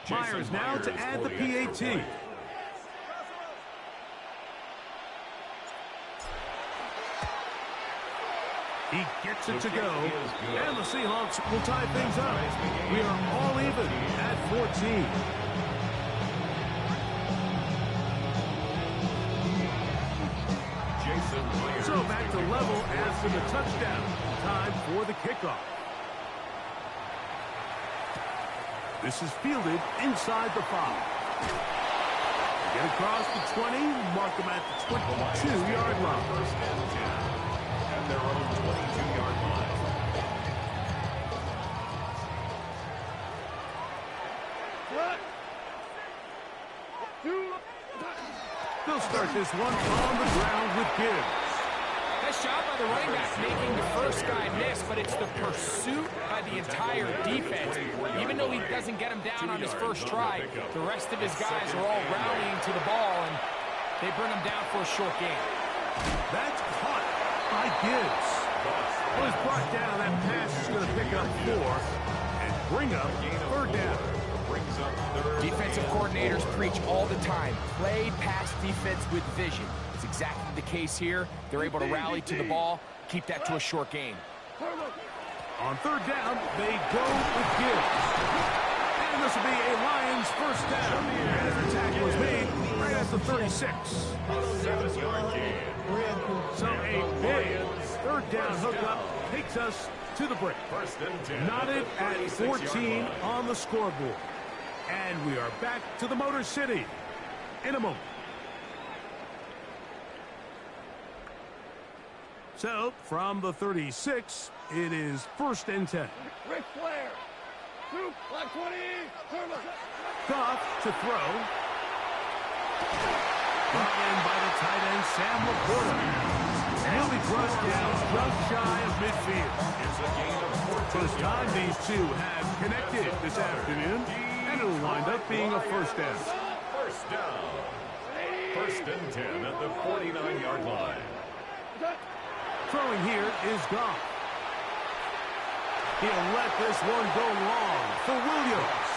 Myers now to add the PAT. He gets it to go, and the Seahawks will tie things up. We are all even at 14. So back to level after the touchdown. Time for the kickoff. This is fielded inside the 5. Get across the 20, mark them at the 22-yard line. First and 10 at their own 22-yard line. They'll start this one on the ground with Gibbs. Nice job by the running back making the first guy miss, but it's the pursuit by the entire defense. Even though he doesn't get him down on his first try, the rest of his guys are all rallying to the ball, and they bring him down for a short gain. That's caught by Gibbs. Well, he's brought down. That pass is going to pick up 4 and bring up third down. Defensive coordinators preach all the time, play pass defense with vision. It's exactly the case here. They're able to rally to the ball, keep that to a short gain. On third down, they go with Gibbs. And this will be a Lions first down. As the tackle was made right at the 36. So a big third down hookup takes us to the break. Knotted at 14 on the scoreboard. And we are back to the Motor City in a moment. So, from the 36, it is first and 10. Ric Flair. Black 20. Goff to throw. Brought in by the tight end, Sam Laporta. He'll be crushed down just shy of midfield. It's a gain of 14. First time these two have connected this afternoon, and it'll wind up being a first down. First down. First and 10 at the 49-yard line. Throwing here is Goff. He'll let this one go long for Williams.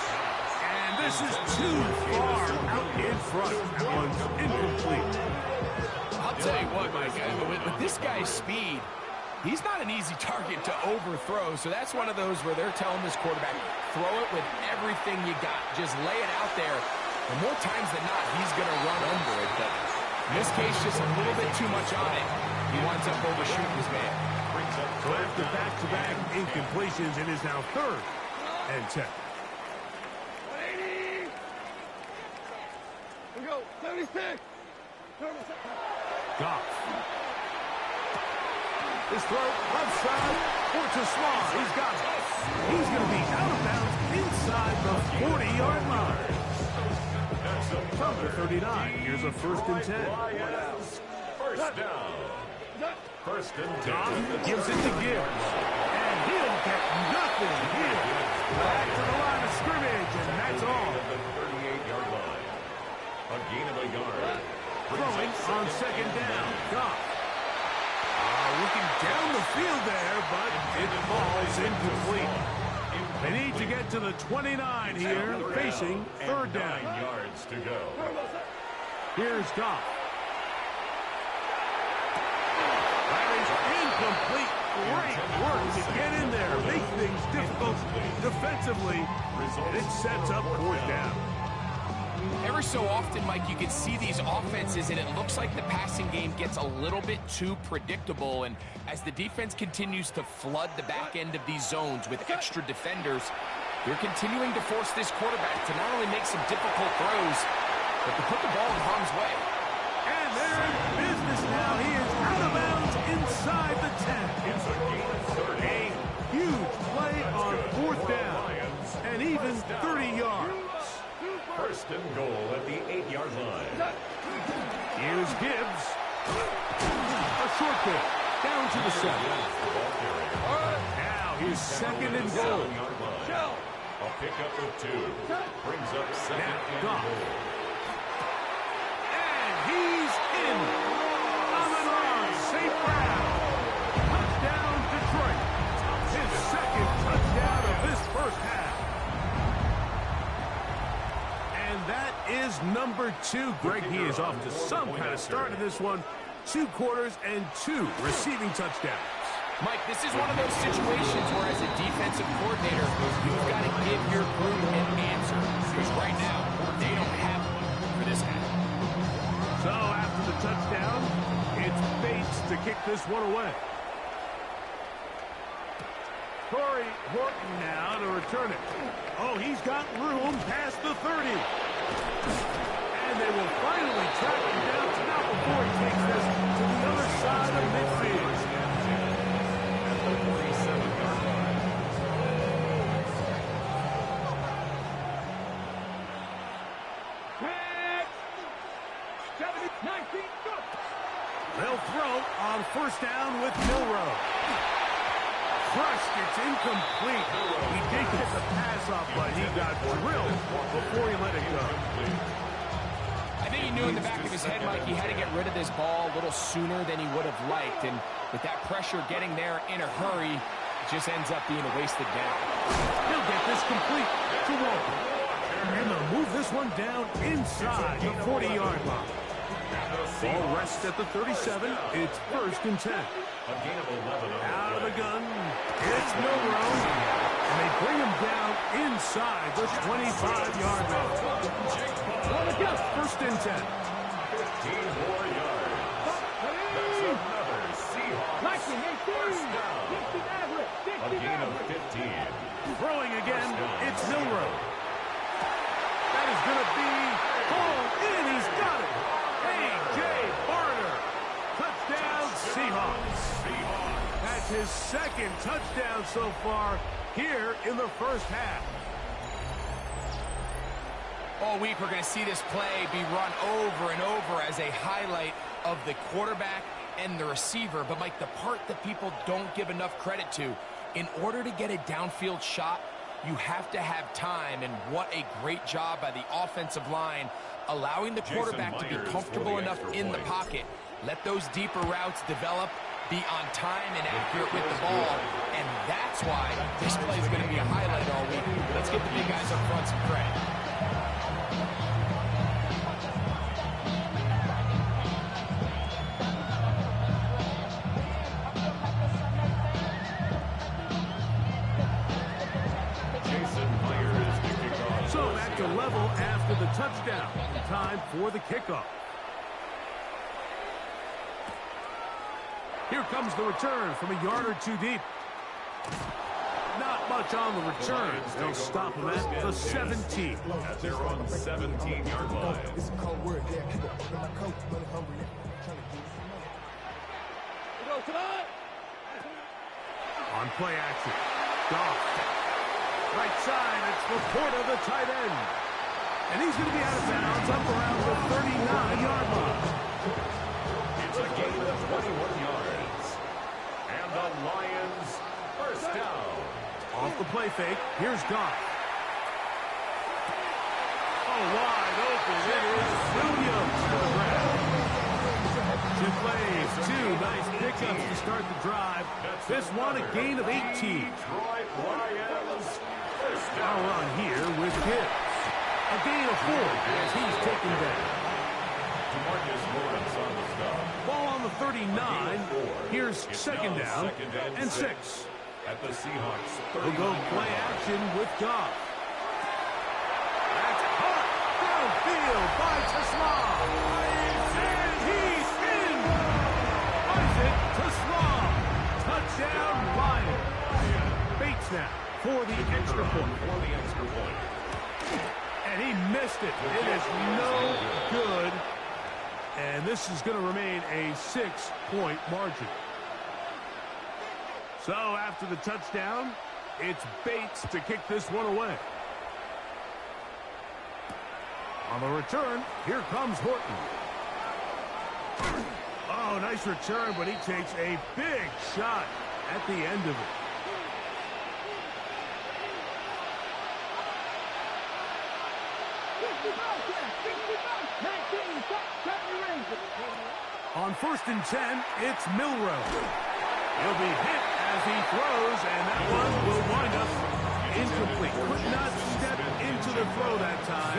And this is too far out in front. That one's incomplete. I'll tell you what, Mike, with this guy's speed, he's not an easy target to overthrow, so that's one of those where they're telling this quarterback, throw it with everything you got. Just lay it out there. And more times than not, he's going to run under it. But in this case, just a little bit too much on it. He winds up overshooting his man. So after back-to-back incompletions, it is now third and 10. 80. We go. 76. Goff. His throw left side for Tosman. He's got it. He's going to be out of bounds inside the 40-yard line. From the 39, here's a first and 10. First down. First and 10. Goff gives it to Gibbs. And he'll get nothing here. Back to the line of scrimmage, and that's all. The 38-yard line. A gain of a yard. Throwing on second down. Goff. Looking down the field there, but it falls incomplete. They need to get to the 29 here, facing third down. 9 yards to go. Here's Goff. That is incomplete. Great work to get in there, make things difficult defensively, and it sets up fourth down. Every so often, Mike, you can see these offenses, and it looks like the passing game gets a little bit too predictable. And as the defense continues to flood the back end of these zones with extra defenders, they're continuing to force this quarterback to not only make some difficult throws, but to put the ball in harm's way. And they're in business now. He is out of bounds inside the 10. It's a gain of 30. A huge play on fourth down, and even 30 yards. First and goal at the 8-yard line. Here's Gibbs. A short kick down to the 7. Now he's second and goal. A pickup of 2. Brings up second and Goff. goal. And he's in. Amon-Ra St. Brown. Touchdown Detroit. His second touchdown of this first half. number 2. Greg, he is off to some kind of start in this one. 2 quarters and 2 receiving touchdowns. Mike, this is one of those situations where as a defensive coordinator, you've got to give your group an answer. Because right now, they don't have one for this guy. So after the touchdown, it's Bates to kick this one away. Corey Horton now to return it. Oh, he's got room past the 30. And they will finally track him down to now before he takes this to the other side of midfield. At the 47-yard line. They'll throw on first down with Milroe. Crushed, it's incomplete. He did get the pass off, but he got drilled before he let it go. I think he knew in the back of his head, Mike, he had to get rid of this ball a little sooner than he would have liked. And with that pressure getting there in a hurry, it just ends up being a wasted down. He'll get this complete to Walker. And they'll move this one down inside the 40-yard line. Ball rests at the 37. It's 1st and 10. A gain of 11. Out of the gun. It's Milroe. And they bring him down inside the 25-yard line. 1st and 10. 15 more yards. That's another Seahawks first down. A gain of 15. Throwing again, it's Milroe. That is going to be hauled in. He's got it. A.J. Barner. Touchdown, Seahawks. That's his 2nd touchdown so far here in the first half. All week, we're going to see this play be run over and over as a highlight of the quarterback and the receiver. But, Mike, the part that people don't give enough credit to, in order to get a downfield shot, you have to have time. And what a great job by the offensive line, allowing the quarterback to be comfortable enough in the pocket. Let those deeper routes develop, be on time and accurate with the ball. And that's why this play is going to be a highlight all week. Let's give the big guys up front some credit. So back to level after the touchdown. Time for the kickoff. Here comes the return from a yard or 2 deep. Not much on the return. They'll stop him at the 17. At their own 17-yard line. On play action. Goff. Right side, it's Laporta, the tight end. And he's going to be out of bounds up around the 39-yard line. It's a gain of 21 yards. And the Lions first down. Off the play fake, here's Goff. Oh, wide open. It is Williams to the ground. 2 plays, 2 nice pickups to start the drive. This one a gain of 18. Detroit Lions first A down. run here with Gibbs. A gain of 4 as he's taken down. DeMarcus Lawrence on the stop. Ball on the 39. Here's It's 2nd now down 2nd and 6. At the Seahawks 39. We'll go play action with Goff. That's caught downfield by Teslam. And he's in. Isaac Teslam. Touchdown Lions. Bates now for the extra point. For the extra point. And he missed it. It is no good. And this is going to remain a 6-point margin. So after the touchdown, it's Bates to kick this one away. On the return, here comes Horton. Oh, nice return, but he takes a big shot at the end of it. On 1st and 10, it's Milroe. He'll be hit as he throws, and that one will wind up incomplete. Could not step into the to throw that time.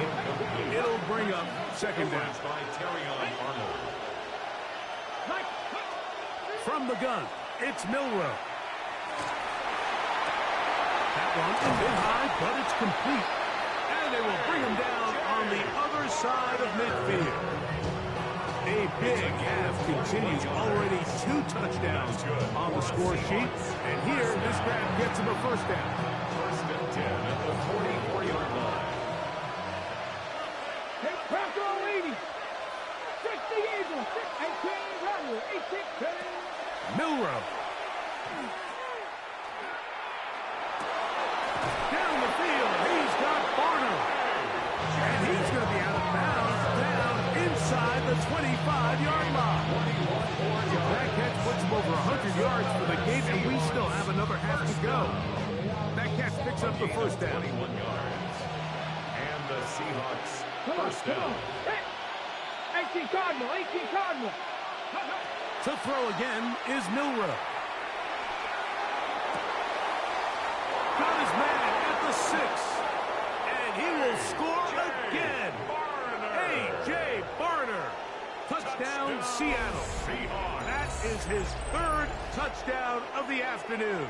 It'll bring up second down. By Terrion Arnold. From the gun, it's Milroe. That one is in high, but it's complete. And they will bring him down on the other side of midfield. A big half continues. Already 2 touchdowns on the score sheet. And here, this grab gets him a first down. First and 10 at the 44-yard line. Take pressure leading. 60 Eagles. And King Runner. 18. Milroe. Down the field, he's got Barnum. And he's going to be out of bounds down inside the 25-yard line. That catch puts him over 100 yards for the game, and we still have another half to go. That catch picks up the first down. 21 yards. And the Seahawks first down. 18 Cardinal. 18 Cardinal. To throw again is Milroe. Got his man at the 6. And he will score again. A.J. Barner. Touchdown, Seattle. That is his 3rd touchdown of the afternoon.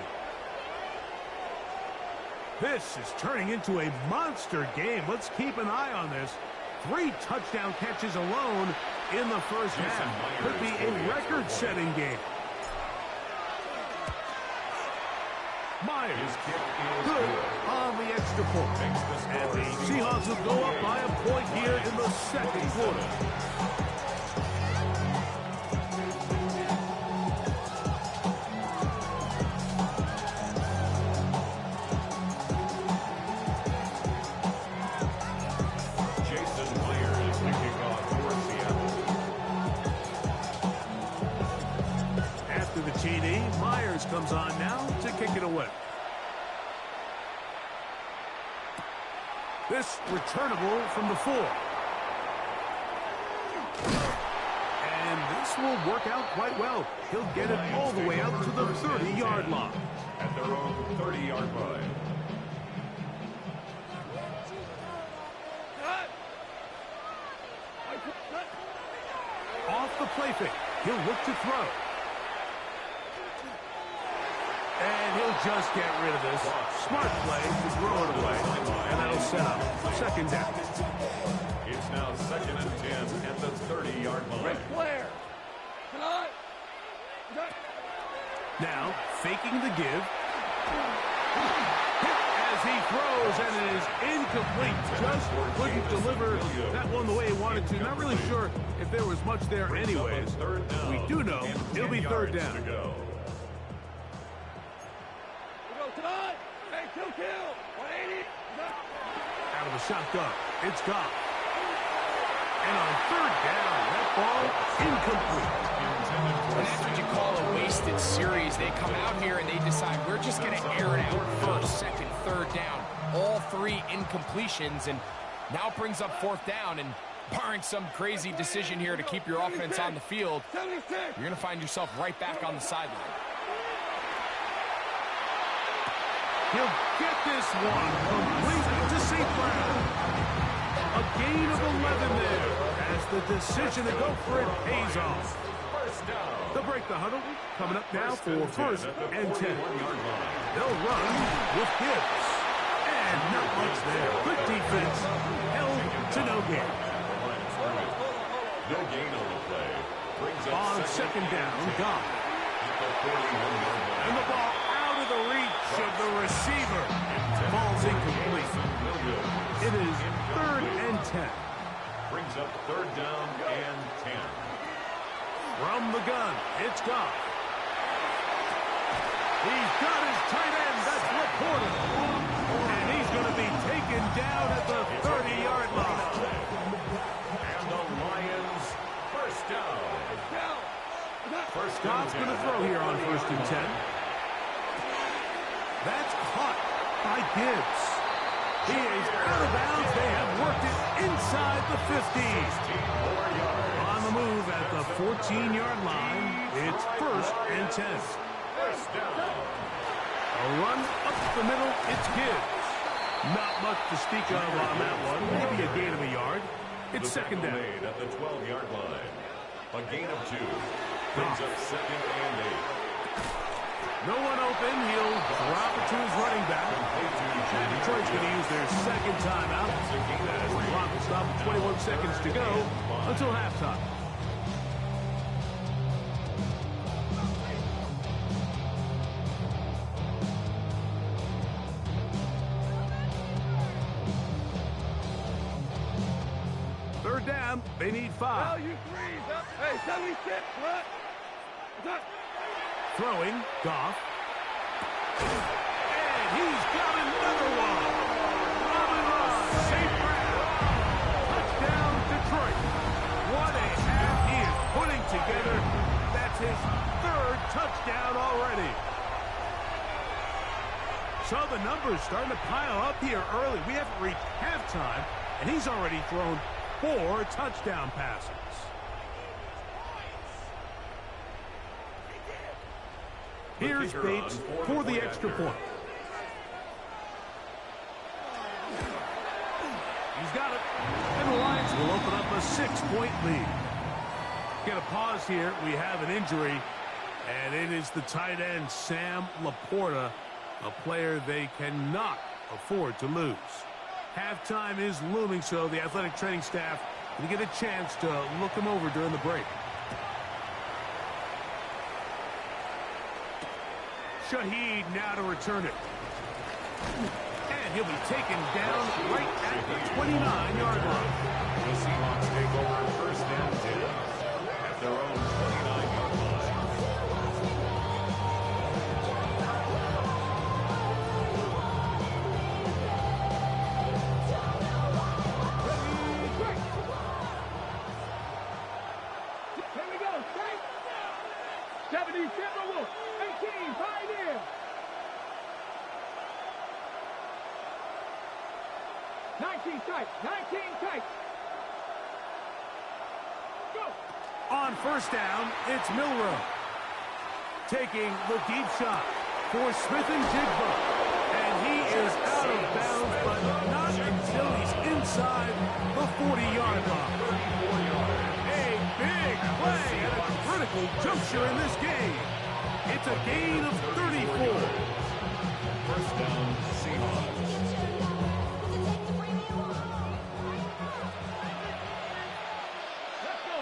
This is turning into a monster game. Let's keep an eye on this. 3 touchdown catches alone in the first half. Could be a record-setting game. Myers, good on the extra point. And the Seahawks will go up by a point here in the second quarter. Jason Myers kicking off for Seattle. After the TD, Myers comes on now to kick it away. This returnable from the 4. And this will work out quite well. He'll get it all the way out to the 30-yard line. At their own 30-yard line. Off the play fake. He'll look to throw. And he'll just get rid of this. Smart play to throw it away. And that'll set up second down. It's now 2nd and 10 at the 30-yard line. Red flare. Now, faking the give. Hit as he throws, and it is incomplete. Just couldn't deliver that one the way he wanted to. Not really sure if there was much there anyways. We do know it'll be 3rd down. Tonight. Hey, kill. 180. Out of the shotgun. It's gone. And on 3rd down, that ball incomplete. And that's what you call a wasted series. They come out here and they decide we're just going to air it out 1st, 2nd, 3rd down. All 3 incompletions, and now it brings up 4th down. And barring some crazy decision here to keep your offense on the field, 76. you're going to find yourself right back on the sideline. He'll get this one completely to St. Brown. A gain of 11 there as the decision to go for it pays off. They'll break the huddle. Coming up now for 1st and 10. They'll run with Gibbs. And not much there. Good defense. Held to no gain. No gain on the play. Brings up On 2nd down, Goff. And the ball out of the reach of the receiver. Ball's incomplete. It is 3rd and 10. Brings up 3rd down and 10. From the gun, it's Goff. He's got his tight end, that's reported. And he's going to be taken down at the 30-yard line. And the Lions first down. Goff's going to throw here on 1st and 10. That's caught by Gibbs. He is out of bounds. They have worked it inside the 50. On the move at the 14-yard line, it's 1st and 10. First down. A run up the middle, it's Gibbs. Not much to speak of on that one. Maybe a gain of a yard. It's second down. Made at the 12-yard line. A gain of 2. Brings up second and 8. No one open. He'll drop it to his running back. And Detroit's going to use their second timeout. As the clock will stop with 21 seconds to go until halftime. Third down. They need 5. Now you threes up. Hey, 76, what? What's up? Throwing, Goff. And he's got another one. Robin Ross, safe ground. Touchdown, Detroit. What a half he is putting together. That's his 3rd touchdown already. So the numbers starting to pile up here early. We haven't reached halftime, and he's already thrown 4 touchdown passes. Here's Bates for the extra point. He's got it. And the Lions will open up a 6-point lead. Get a pause here. We have an injury. And it is the tight end, Sam Laporta, a player they cannot afford to lose. Halftime is looming, so the athletic training staff will get a chance to look him over during the break. Shaheed now to return it. And he'll be taken down right at the 29-yard line. The Seahawks take over first and 10 at their own 29-yard line. Here we go, straight. 70 Timberwolves, 18 Pioneer. 19 tight, 19 tight. Go. On first down, it's Milroe. Taking the deep shot for Smith and Jigba. And he is out of bounds, but not until he's inside the 40-yard line. A big play at a critical juncture in this game. It's a gain of 34. First down, Seahawks. Let's go.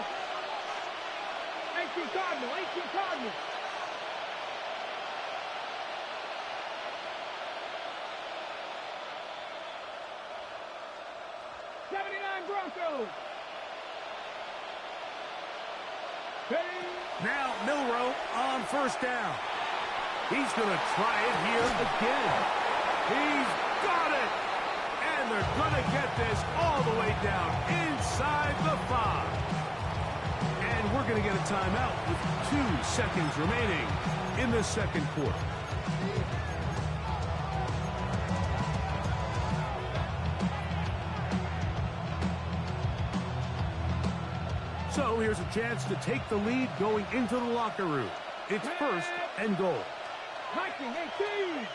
18 Cardinal, 18 Cardinal. Broncos. Now Milroe on first down. He's going to try it here again. He's got it. And they're going to get this all the way down inside the 5. And we're going to get a timeout with 2 seconds remaining in the second quarter. So here's a chance to take the lead going into the locker room. It's first and goal. 19-18.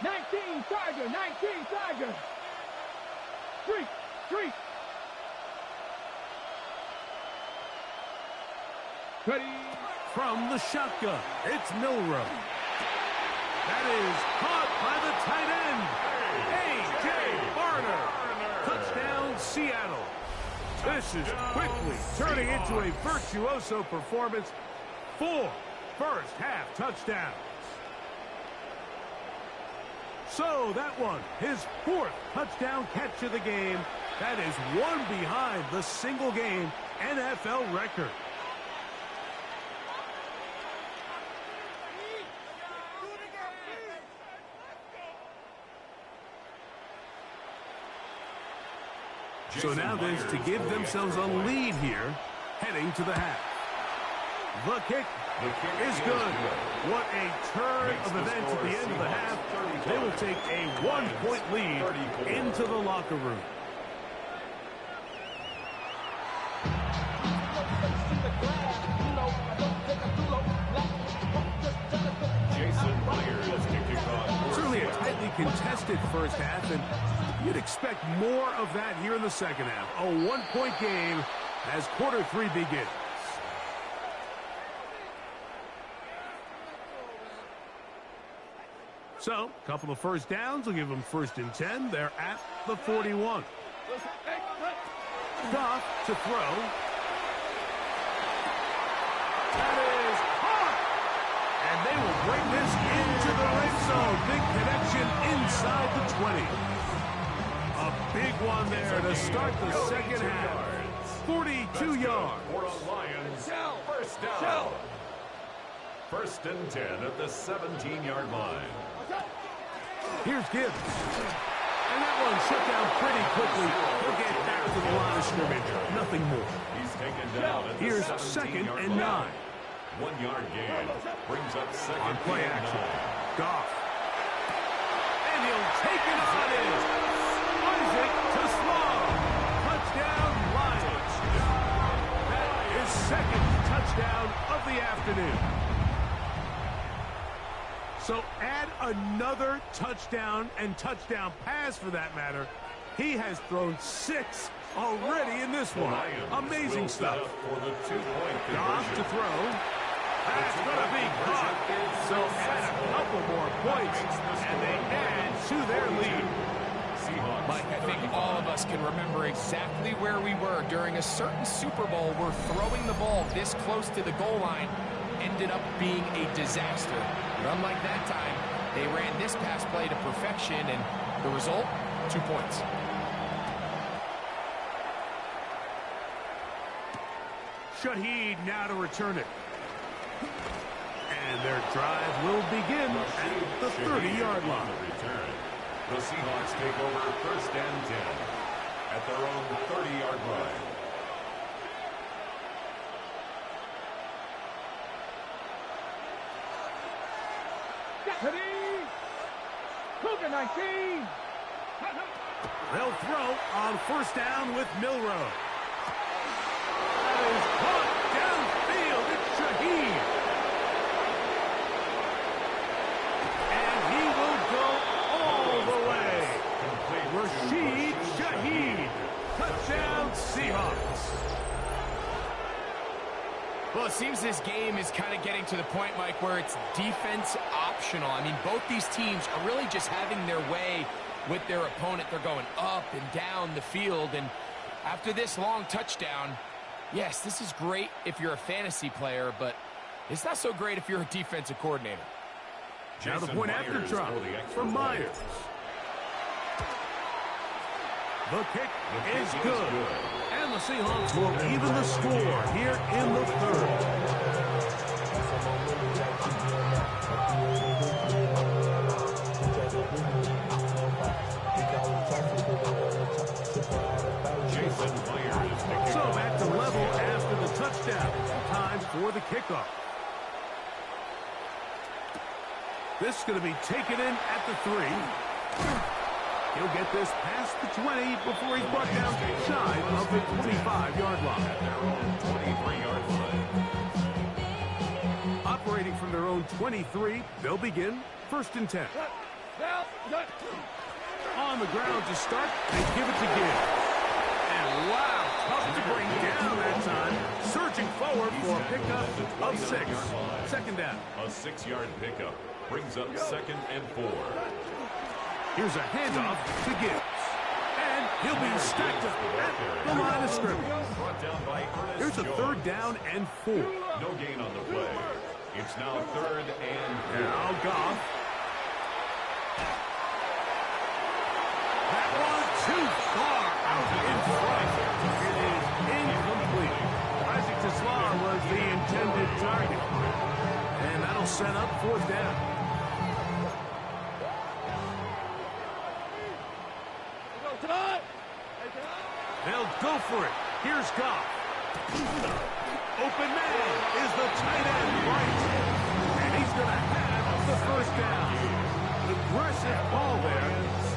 19 Tiger, 19 Tiger. Street. Ready. From the shotgun, it's Milroe. That is caught by the tight end, A.J. Barner. Touchdown, Seattle. This is quickly turning into a virtuoso performance. 4 first-half touchdowns. So that one, his 4th touchdown catch of the game. That is one behind the single-game NFL record. So now there's to give themselves a lead here, heading to the half. The kick is good. What a turn of events at the end of the half. They will take a 1-point lead into the locker room. Certainly contested first half, and you'd expect more of that here in the second half. A one-point game as quarter 3 begins. So, a couple of first downs will give them 1st and 10. They're at the 41. Goff to throw. That is caught! And they will bring this into the red zone. Big connection inside the 20. A big one there to start the second half. 42 yards. For a Lions first down. 1st and 10 at the 17-yard line. Here's Gibbs. And that one shut down pretty quickly. He'll get back to the line of scrimmage. Nothing more. He's taken down at the Here's 2nd and 9. 1-yard gain. Brings up 2nd On play and action. 9. Goff. And he'll take it on in. Isaac to Slaw. Touchdown, Lions. That is 2nd touchdown of the afternoon. So add another touchdown and touchdown pass for that matter. He has thrown 6 already in this one. Amazing stuff. For the 2-point Goff to throw. That's going to be caught. So add a couple more points, and they add to their lead. Mike, I think all of us can remember exactly where we were during a certain Super Bowl where throwing the ball this close to the goal line ended up being a disaster. But unlike that time, they ran this pass play to perfection, and the result, 2 points. Shaheed now to return it. And their drive will begin at the 30-yard line. The Seahawks take over 1st and 10 at their own 30-yard line. Cougar 19. They'll throw on 1st down with Milroe. That is caught downfield. It's Shaheed. And he will go all the way. Rashid Shaheed. Touchdown, Seahawks. Well, it seems this game is kind of getting to the point, Mike, where it's defense optional. I mean, both these teams are really just having their way with their opponent. They're going up and down the field, and after this long touchdown, yes, this is great if you're a fantasy player, but it's not so great if you're a defensive coordinator. Now the point after drop from Myers. The kick is good. And the Seahawks will even the score here in the 3rd. So back to level after the touchdown. Time for the kickoff. This is going to be taken in at the 3. He'll get this past the 20 before he's brought down shy of the 25-yard line. At their own 23-yard line. Operating from their own 23, they'll begin 1st and 10. On the ground to start, they give it to Gibbs. And wow, tough to bring down that time. Surging forward for a pickup of 6. 2nd down. A 6-yard pickup brings up 2nd and 4. Here's a handoff to Gibbs. And he'll be stacked up at the line of scrimmage. Brought down by Ernest Here's a Jones. 3rd down and 4. No gain on the play. It's now 3rd and 4. Now Goff. That one too far out in front. It is incomplete. Isaac Teslar was the intended target. And that'll set up 4th down. They'll go for it. Here's Goff. Open man is the tight end right. And he's going to have the 1st down. Aggressive ball there.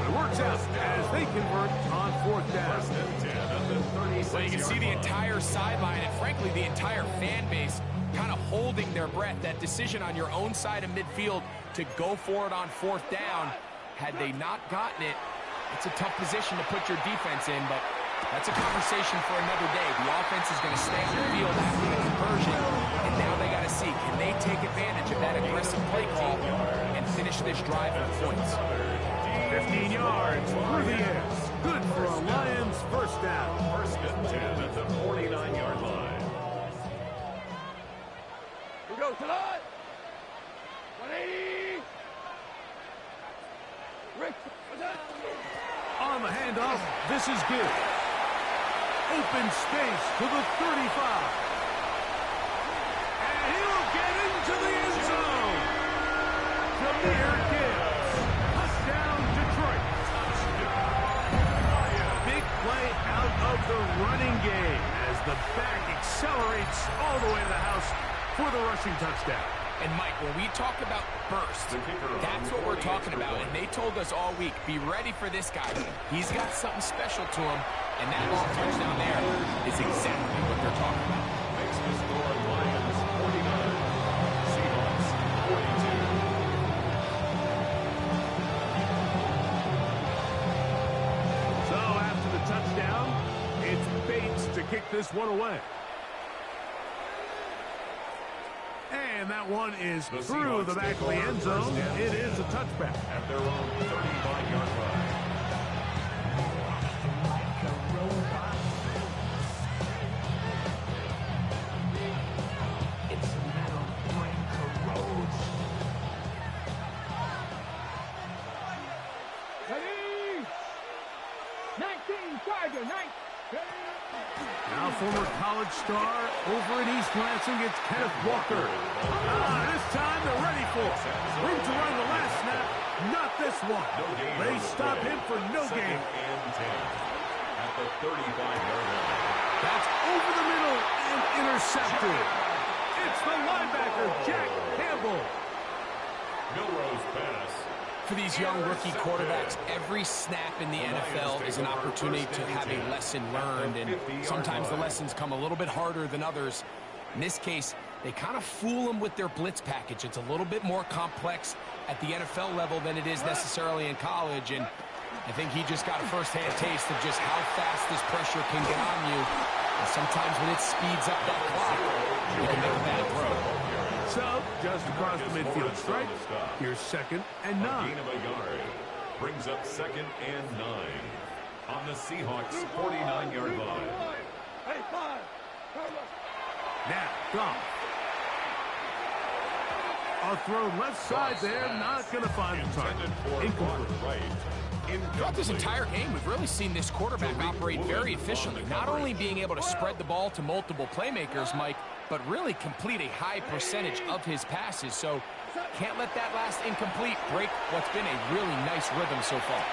It works out as they convert on 4th down. Well, you can see the entire sideline and, frankly, the entire fan base kind of holding their breath. That decision on your own side of midfield to go for it on 4th down. Had they not gotten it, it's a tough position to put your defense in, but that's a conversation for another day. The offense is going to stay on the field after the conversion, and now they got to see, can they take advantage of that aggressive play call and finish this drive with points? 15 yards through the air. Good for a Lions first down. First and 10 at the 49-yard line. We go to line. 180. Rick, what's that? On the handoff, this is good. Open space to the 35. And he'll get into the end zone. Jahmyr Gibbs. Touchdown, Detroit. Big play out of the running game as the back accelerates all the way to the house for the rushing touchdown. And, Mike, when we talk about burst, that's what we're talking about. And they told us all week, be ready for this guy. He's got something special to him, and that long touchdown there is exactly what they're talking about. Makes the score Lions 49, Seahawks 42. So after the touchdown, it's Bates to kick this one away. And that one is through the back of the end zone. It is a touchback. At their own 35-yard line. Ready? 19, Tiger, 19. Now former college star over in East Lansing, it's Kenneth Walker. This time they're ready for it. Room to run the last snap, not this one. They stop him for no gain. And 10 at the 35-yard line. That's over the middle and intercepted. It's the linebacker, Jack Campbell. Milrose pass. For these young rookie quarterbacks, every snap in the NFL is an opportunity to have a lesson learned, and sometimes the lessons come a little bit harder than others. In this case, they kind of fool them with their blitz package. It's a little bit more complex at the NFL level than it is necessarily in college, and I think he just got a first-hand taste of just how fast this pressure can get on you. And sometimes when it speeds up that clock, you can make a bad throw. So, just across the midfield stripe, here's 2nd and 9. Gain of a yard. Brings up 2nd and 9 on the Seahawks 49-yard line. Hey, 5. Now, Goff. A throw left side there, not going to find the target. Incomplete. Throughout this entire game, we've really seen this quarterback operate very efficiently, not only being able to spread the ball to multiple playmakers, Mike, but really complete a high percentage of his passes. So can't let that last incomplete break what's been a really nice rhythm so far.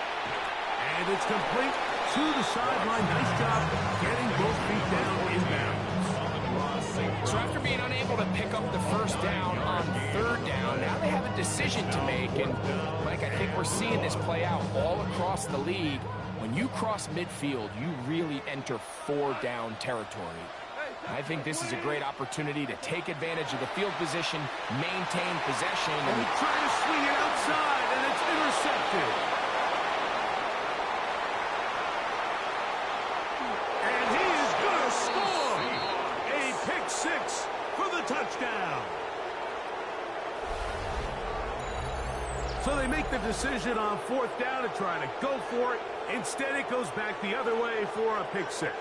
And it's complete to the sideline. Nice job getting both feet down inbounds. So after being unable to pick up the first down on 3rd down, now they have a decision to make. And, Mike, I think we're seeing this play out all across the league. When you cross midfield, you really enter 4-down territory. I think this is a great opportunity to take advantage of the field position, maintain possession. And he trying to swing it outside, and it's intercepted. And he is going to score. A pick 6 for the touchdown. So they make the decision on 4th down to try to go for it. Instead, it goes back the other way for a pick 6.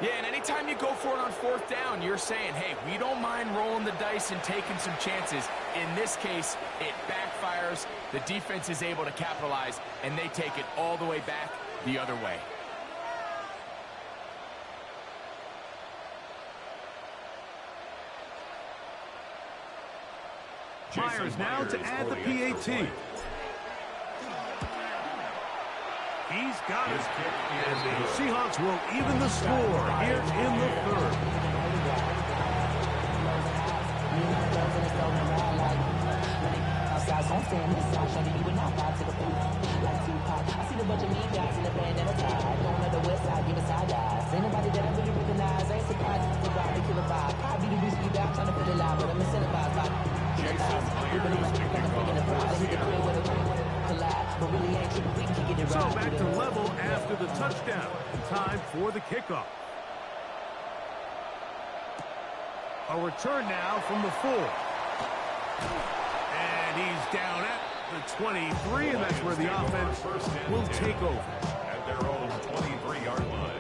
Yeah, and anytime you go for it on 4th down, you're saying, hey, we don't mind rolling the dice and taking some chances. In this case, it backfires. The defense is able to capitalize, and they take it all the way back the other way. Myers now to add the PAT. He's got it. And the Seahawks will even the score here in the 3rd. Jason Myers to kick off for Seattle. back to level after the touchdown. Time for the kickoff. A return now from the 4. And he's down at the 23, and that's where the offense will take over. At their own 23-yard line.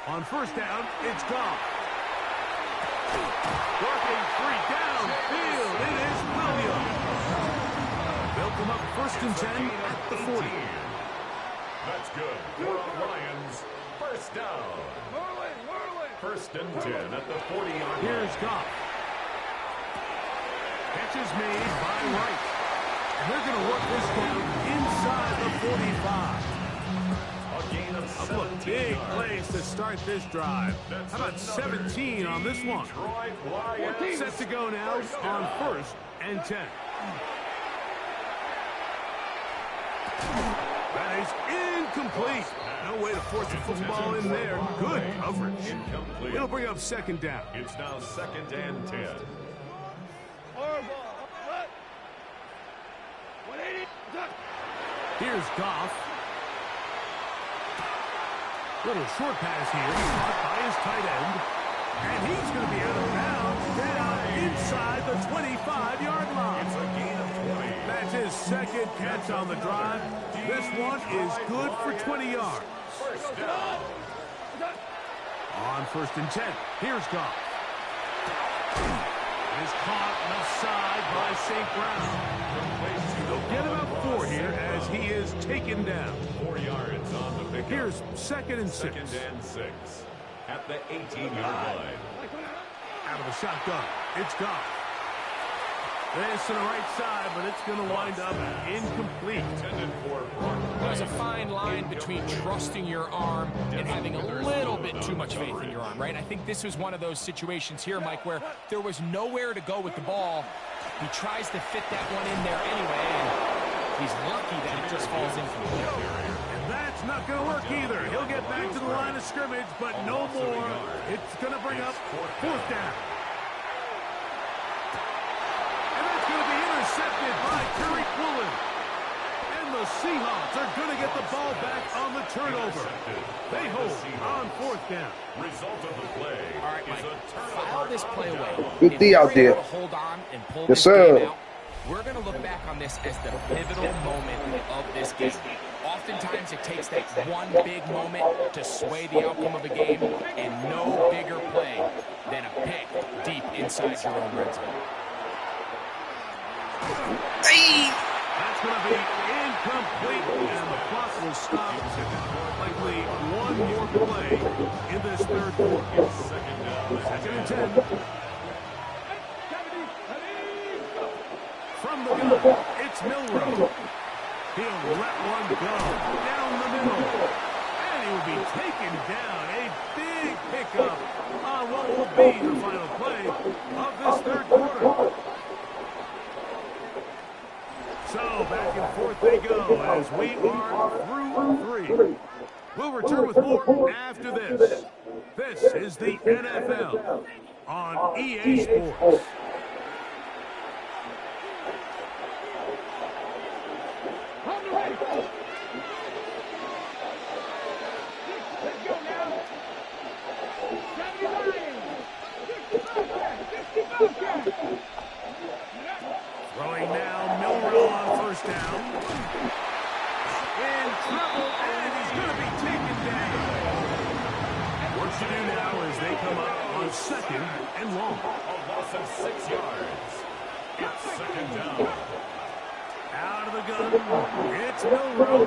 On first down, it's gone. Working 3 downfield. It is Williams. They'll come up first and 10 at the 40. That's good. For the Lions, first down. First and 10 at the 40-yard line. Here's Goff. Catch is made by Wright. And they're going to work this down inside the 45. A couple of big plays to start this drive. How about 17 on this one? Set to go now on first and 10. That is incomplete. No way to force the football in there. Good coverage. It'll bring up second down. It's now second and 10. Here's Goff. Little short pass here, caught by his tight end. And he's going to be out of bounds down inside the 25-yard line. It's a gain of 20. That's his second catch on the drive. This one is good for 20 yards. First down. On first and 10, here's Goff. It is caught left side by St. Brown. They'll get about 4 here as he is taken down. 4 yards on the pickup. Here's second and 6. Second and 6 at the 18-yard line. Out of the shotgun, it's Goff. This to the right side, but it's going to wind up incomplete. Intended for Brock. There's a fine line between trusting your arm and having a little bit too much faith in your arm, right? I think this was one of those situations here, Mike, where there was nowhere to go with the ball. He tries to fit that one in there anyway, and he's lucky that it just falls incomplete. And that's not going to work either. He'll get back to the line of scrimmage, but no more. It's going to bring up fourth down. And that's going to be intercepted by Terry Quillen. And the Seahawks are going to get the ball back on the turnover. They hold on fourth down. Result of the play. All right, Mike, file this play away. Good D out there. Hold on and pull Yes, this game sir. out. We're going to look back on this as the pivotal moment of this game. Oftentimes, it takes that one big moment to sway the outcome of a game, and no bigger play than a pick deep inside your own red zone. That's going to be incomplete, and the clock will stop. Likely one more play in this third quarter. Second and 10. From the gun, it's Milroe. He'll let one go down the middle. And he will be taken down. A big pickup on what will be the final play of this third quarter. So back and forth they go as we are through 3. We'll return with more after this. This is the NFL on EA Sports. Throwing now, Milroe on first down. In trouble, and he's going to be taken down. What to do now is they come up on second and long. A loss of 6 yards. It's second down. Out of the gun, it's Milroe.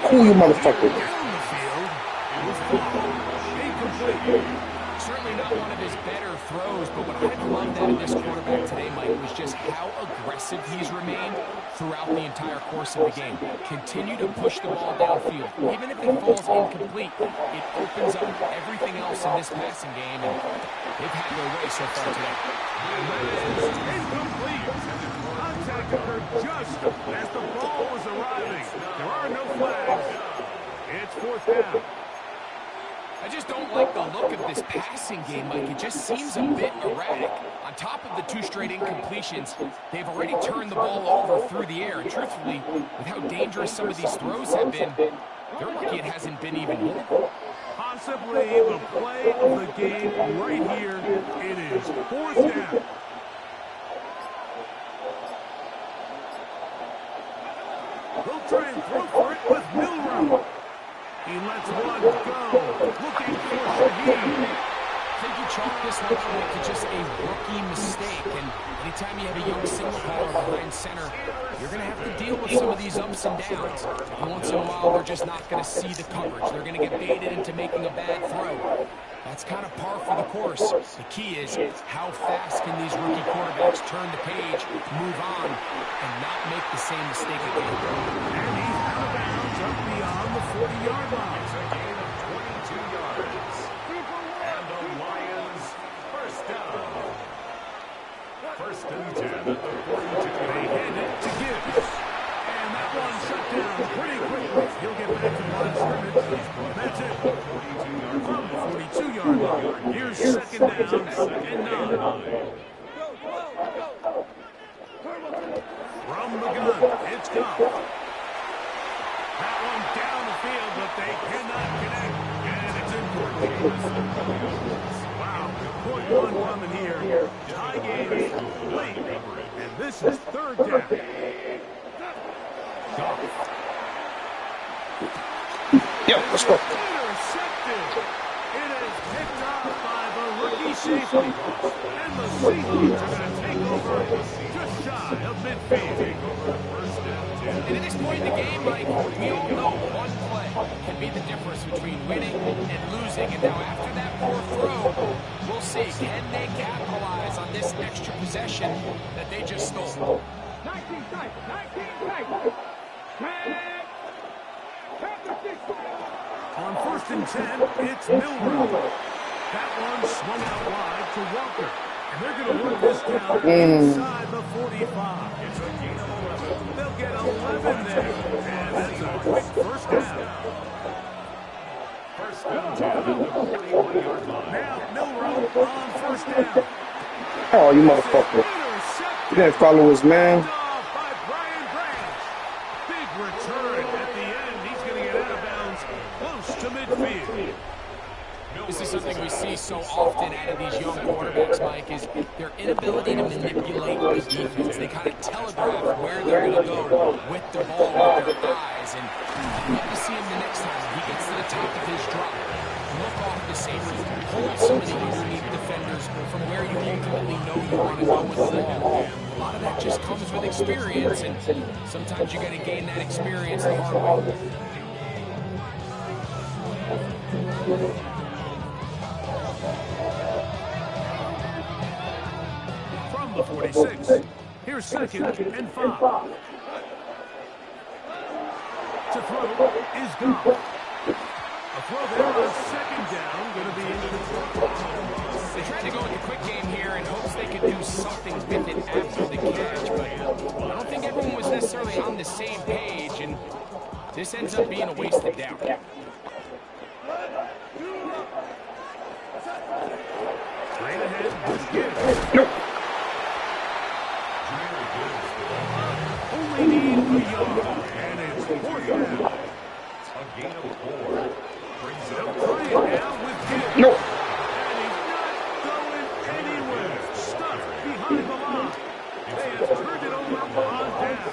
Who you motherfucker? Down the field, it was far. Incomplete. Certainly not one of his better throws, but what I've loved out of this quarterback today, Mike, was just how aggressive he's remained throughout the entire course of the game. Continue to push the ball downfield. Even if it falls incomplete, it opens up everything else in this passing game, and they've had their way so far today. Incomplete. It occurred just as the ball was arriving. There are no flags. It's fourth down. I just don't like the look of this passing game, Mike. It just seems a bit erratic. On top of the 2 straight incompletions, they've already turned the ball over through the air. And truthfully, with how dangerous some of these throws have been, they're lucky it hasn't been even more. Possibly the play of the game right here. It is fourth down. He'll try and throw for it with Milroe. He lets one go. Looking for Shaheed. I think you chalk this one up to just a rookie mistake. And anytime you have a young single baller behind center, you're going to have to deal with some of these ups and downs. And once in a while, they're just not going to see the coverage. They're going to get baited into making a bad throw. That's kind of par for the course. The key is how fast can these rookie quarterbacks turn the page, move on, and not make the same mistake again. And he's out of bounds up beyond the 40-yard line. It's a gain of 22 yards. And the Lions first down. First and 10 at the 42. They hand it to Gibbs. And that one shut down pretty quickly. He'll get back to the line of scrimmage. That's it. From the 42-yard line. Here's second down, and 9. From the gun, it's Goff. That one down the field, but they cannot connect. And it's incomplete. Wow, point one coming here. Tie game late. And this is third down. Goff. Yeah, let's go. Intercepted. It is picked off by the rookie safety. And the Seahawks are going to take over just shy of midfield. And at this point in the game, Mike, we all know one play can be the difference between winning and losing. And now after that poor throw, we'll see, can they capitalize on this extra possession that they just stole? 19 seconds. 19 seconds. On first and 10, it's Milroe. That one swung out wide to Walker. And they're going to work this down inside the 45. It's a gain of 11. They'll get 11 there. And that's a quick first down. First and 10 at the 41-yard line. Now Milroe on first down. Oh, you motherfucker. You didn't follow his man. By Brian Branch. Big return at the end. He's going to get out of bounds close to midfield. This is something we see so often out of these young quarterbacks, Mike, is their inability to manipulate the defense. They kind of telegraph where they're going to go with the ball with their eyes. And I'd love to see him the next time when he gets to the top of his drop. Look off the safety, hold some of the underneath defenders from where you ultimately know you want to go with the ball. A lot of that just comes with experience, and sometimes you got to gain that experience the hard way. From the 46, here's second and 5. To throw is Goff. A throw there on second down, going to be incomplete. They tried to go with the quick game here in hopes they could do something with it after the catch, but I don't think everyone was necessarily on the same page, and this ends up being a wasted down. Straight ahead, Gibbs. Nope. Only need a yard, and it's fourth down. A gain of 4. Brings They'll up try it now with Gibbs. Nope. And he's not going anywhere. Stuck behind the line. They have turned it over on down.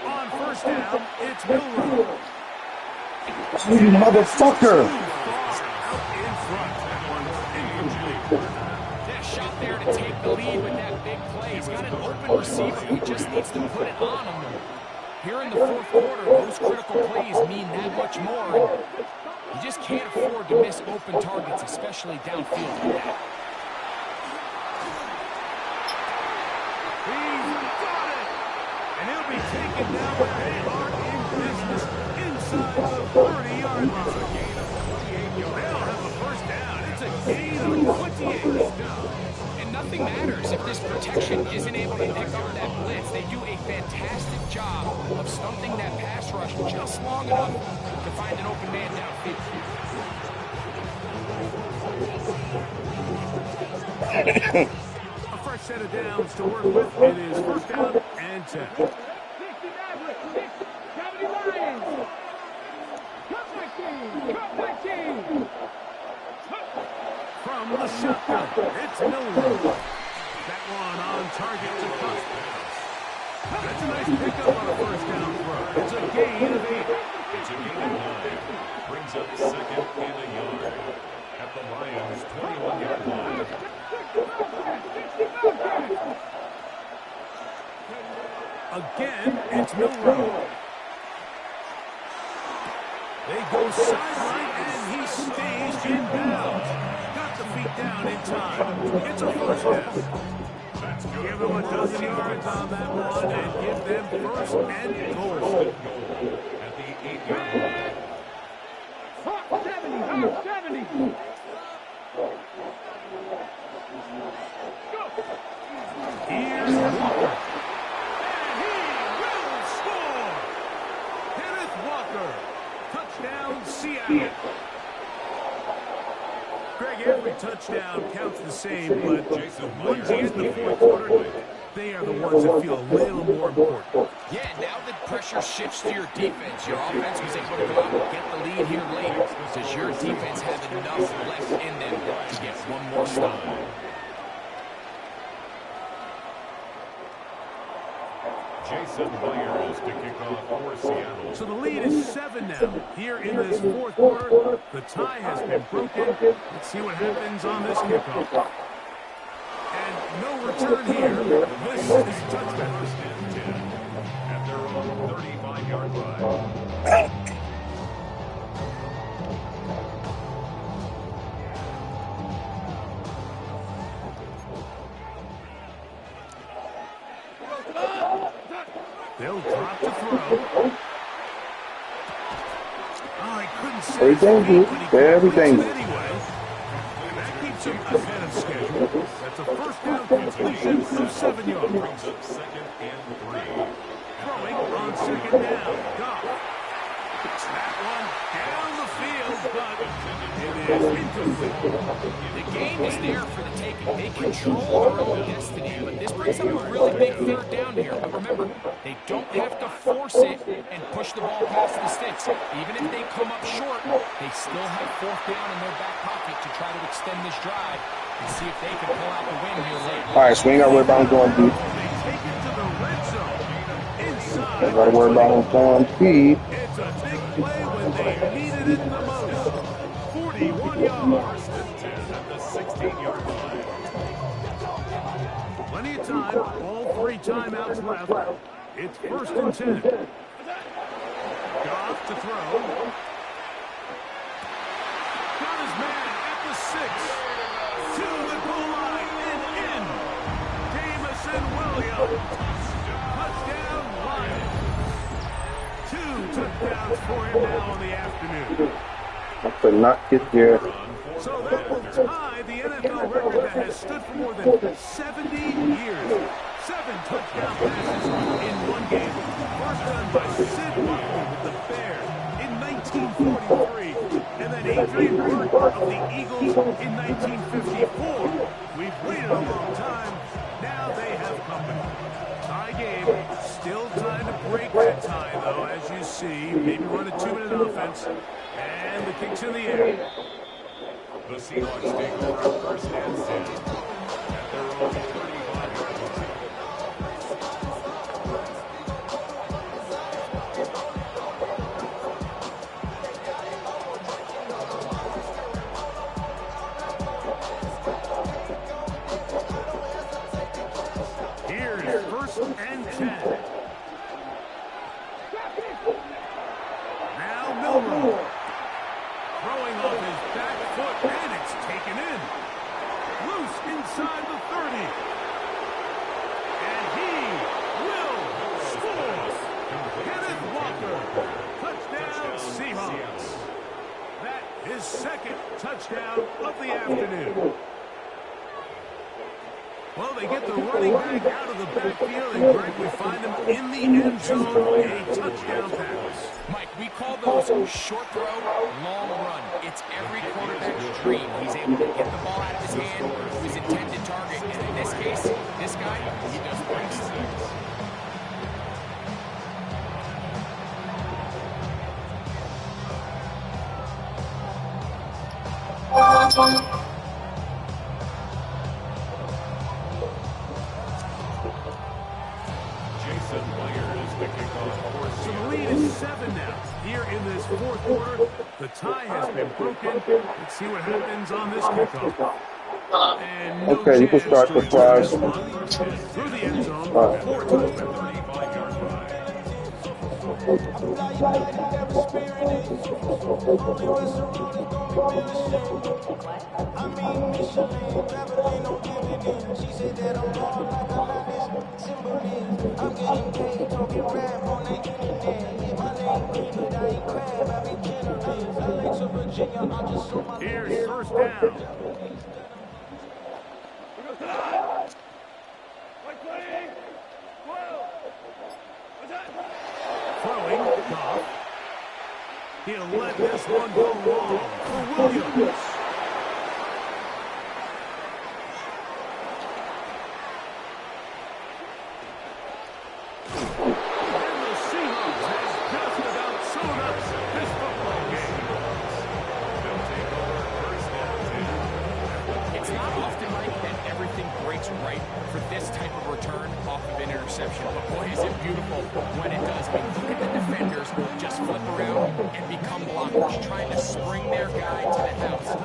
On first down, it's Milroe. You motherfucker. Out in front. That one's incomplete. That shot there to take the lead with that big play. He's got an open receiver. He just needs to put it on him. Here in the fourth quarter, those critical plays mean that much more. You just can't afford to miss open targets, especially downfield like that. He's got it. And he'll be taken down, but they are in business inside the 30-yard line. They'll have a first down. It's a gain of 20. And nothing matters if this protection isn't able to pick up that blitz. They do a fantastic job of stunting that pass rush just long enough to find an open man downfield. A fresh set of downs to work with. It is first down and 10. From the shotgun, it's Milroe. That one on target to Cup. That's a nice pickup on a first down throw. It's a gain of 8. It's a gain of 9. Brings up second and a yard at the Lions' 21-yard line. Again, it's Milroe. They go sideline, and he stays in bounds. Got the feet down in time. It's a first down. Give them a dozen yards on that one and give them first and goal. At the 8-yard line. 70. Here's Walker. And he will score. Kenneth Walker. Touchdown, Seattle. Greg, every touchdown counts the same, but once you get in the fourth quarter, they are the ones that feel a little more important. Yeah, now that pressure shifts to your defense, your offense was able to go out and get the lead here late. Does your defense have enough left in them to get one more stop? Jason Myers to kick off for Seattle. So the lead is 7 now. Here in this fourth quarter, the tie has been broken. Let's see what happens on this kickoff. And no return here. This is a touchdown. First and 10 at their own 35-yard line. They'll drop to throw. Oh, he couldn't say Very dangerous. Very dangerous. anyway. And that keeps him ahead of schedule. That's a first down completion of 7 yards. Brings up second and 3. Throwing on second down. Goff. That one down the field, but it is incomplete. The game is there for the taking. They control their own destiny, but this brings up a really big third down here. But remember, they don't have to force it and push the ball past the sticks. Even if they come up short, they still have fourth down in their back pocket to try to extend this drive and see if they can pull out the win here late. All right, so we ain't got to worry about him going deep. They take it to the red zone. Inside. Ain't got to worry about him throwing speed. It's a big play when they needed it the most. 41 yards. First and 10 at the 16-yard line. Plenty of time. All 3 timeouts left. It's first and 10. Goff to throw. Got his man at the 6. To the goal line and in. Jamison Williams. Touchdown Lions. 2 touchdowns for him now in the afternoon. I could not get there. So that will tie the NFL record that has stood for more than 70 years. 7 touchdown passes in one game. First done by Sid Buckley with the Bears in 1943. And then Adrian Burke of the Eagles in 1954. We've waited a long time. Now they have company. Tie game. Still time to break that tie, though, as you see. Maybe run a 2-minute offense. And the kick's in the air. The Seahawks take over first and 10 at their own 35-yard line. Here's first and 10. Now Milroe. Throwing off his back foot, and it's taken in. Loose inside the 30. And he will score. Kenneth Walker. Touchdown Seahawks. That is second touchdown of the afternoon. Well, they get the running back out of the backfield, and Greg, we find him in the end zone, a touchdown pass. Mike, we call those short throw, long run. It's every quarterback's dream. He's able to get the ball out of his hand to his intended target. And in this case, this guy, he does brace. Jason Myers, the kickoff for So the lead is 7 now. Here in this fourth quarter, the tie has been broken. Let's see what happens on this kickoff. And no Okay, you can chance start to the return this flash. one. Through the end zone, All right. 4 touchdowns. 35-yard line. Here's first down. Throwing, Goff. He'll let this one go long for Williams. And the Seahawks has just about sewn up this football game. They'll take over first and 10. It's not often, Mike, that everything breaks right for this type of return off of an interception. But boy, is it beautiful when it does. I mean, look at the defenders just flip around and become blockers, trying to spring their guy to the house.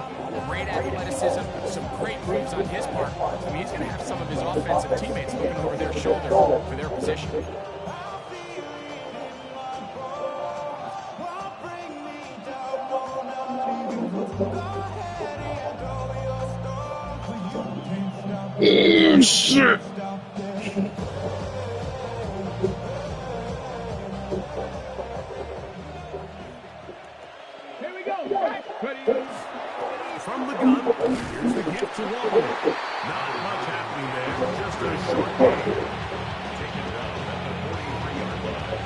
Great athleticism, some great moves on his part. I mean, he's going to have some of his offensive teammates looking over their shoulder for their position. Oh, shit. Here we go. Ready? From the gun, here's the gift to Walker. Not much happening there, just a short game. Taken down at the 43-yard line.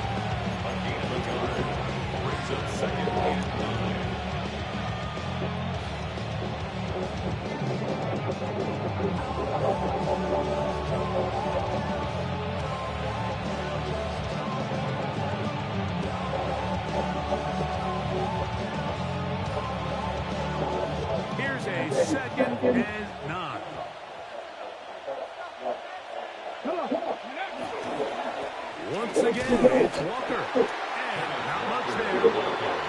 A gain of a yard. Brings up second and 9. Here's a second and 9. Once again, it's Walker. And not much there.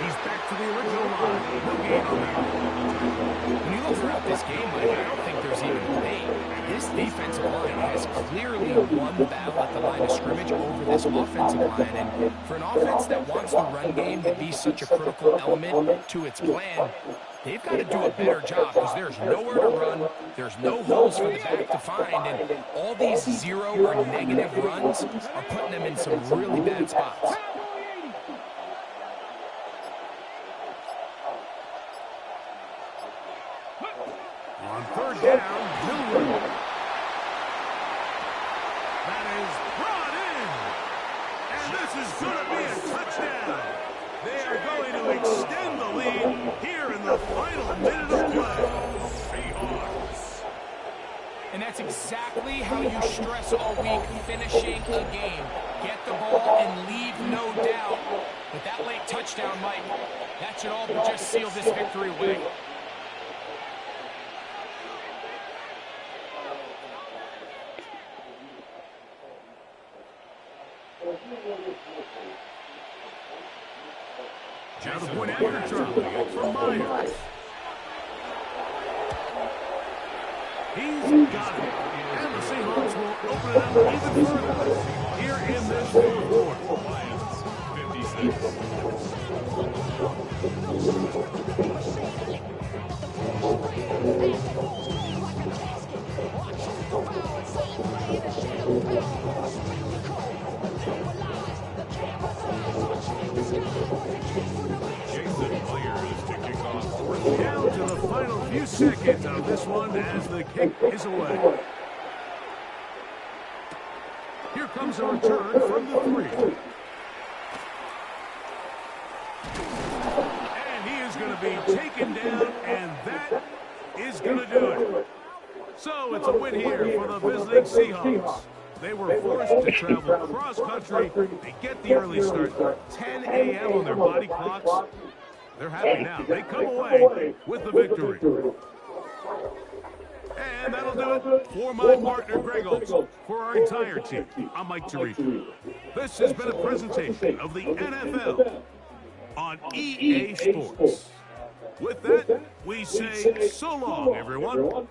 He's back to the original line. No gain on that. When you look throughout this game, Mike, I don't think there's even a debate. This defensive line has clearly won the battle at the line of scrimmage over this offensive line. And for an offense that wants the run game to be such a critical element to its plan, they've got to do a better job because there's nowhere to run, there's no holes for the back to find, and all these zero or negative runs are putting them in some really bad spots. On third down, Millward. That is brought in. And this is going to be a touchdown. They are going to extend the lead here in the final minute of play. Seahawks. And that's exactly how you stress all week, finishing a game. Get the ball and leave no doubt. But that late touchdown, Mike, that should all but just seal this victory away. Now the point after Charlie from Myers. He's got it. And the Seahawks will open it up even further here in this fourth quarter. Lions, 56. Jason Myers to kick off fourth. Down to the final few seconds of this one as the kick is away. Here comes a return from the 3. And he is going to be taken down, and that is going to do it. So it's a win here for the visiting Seahawks. They were forced to travel cross-country. They get the early start, 10 a.m. on their body clocks. They're happy now. They come away with the victory. And that'll do it for my partner, Greg Olson. For our entire team, I'm Mike Tirico. This has been a presentation of the NFL on EA Sports. With that, we say so long, everyone.